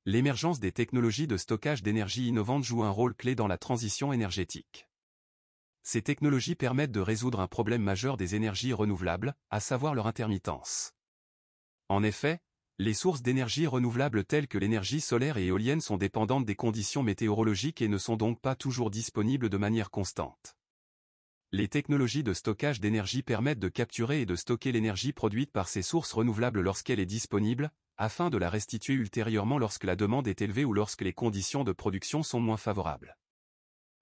L'émergence des technologies de stockage d'énergie innovantes joue un rôle clé dans la transition énergétique. Ces technologies permettent de résoudre un problème majeur des énergies renouvelables, à savoir leur intermittence. En effet, les sources d'énergie renouvelables telles que l'énergie solaire et éolienne sont dépendantes des conditions météorologiques et ne sont donc pas toujours disponibles de manière constante. Les technologies de stockage d'énergie permettent de capturer et de stocker l'énergie produite par ces sources renouvelables lorsqu'elle est disponible, afin de la restituer ultérieurement lorsque la demande est élevée ou lorsque les conditions de production sont moins favorables.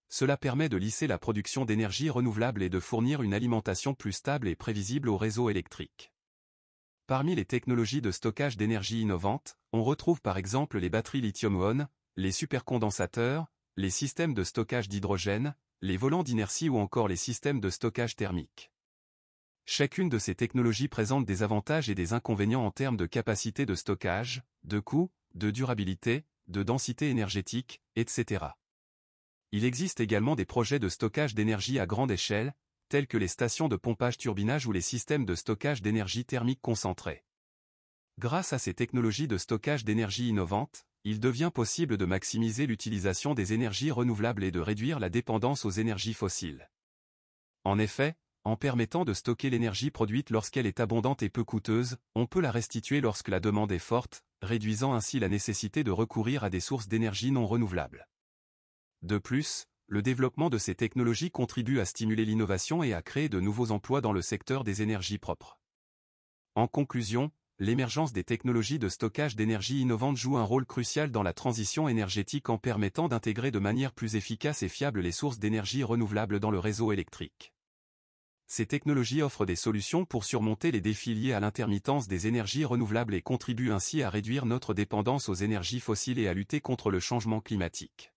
Cela permet de lisser la production d'énergie renouvelable et de fournir une alimentation plus stable et prévisible au réseau électrique. Parmi les technologies de stockage d'énergie innovantes, on retrouve par exemple les batteries lithium-ion, les supercondensateurs, les systèmes de stockage d'hydrogène, les volants d'inertie ou encore les systèmes de stockage thermique. Chacune de ces technologies présente des avantages et des inconvénients en termes de capacité de stockage, de coût, de durabilité, de densité énergétique, etc. Il existe également des projets de stockage d'énergie à grande échelle, tels que les stations de pompage-turbinage ou les systèmes de stockage d'énergie thermique concentrée. Grâce à ces technologies de stockage d'énergie innovantes, il devient possible de maximiser l'utilisation des énergies renouvelables et de réduire la dépendance aux énergies fossiles. En effet, en permettant de stocker l'énergie produite lorsqu'elle est abondante et peu coûteuse, on peut la restituer lorsque la demande est forte, réduisant ainsi la nécessité de recourir à des sources d'énergie non renouvelables. De plus, le développement de ces technologies contribue à stimuler l'innovation et à créer de nouveaux emplois dans le secteur des énergies propres. En conclusion, l'émergence des technologies de stockage d'énergie innovantes joue un rôle crucial dans la transition énergétique en permettant d'intégrer de manière plus efficace et fiable les sources d'énergie renouvelables dans le réseau électrique. Ces technologies offrent des solutions pour surmonter les défis liés à l'intermittence des énergies renouvelables et contribuent ainsi à réduire notre dépendance aux énergies fossiles et à lutter contre le changement climatique.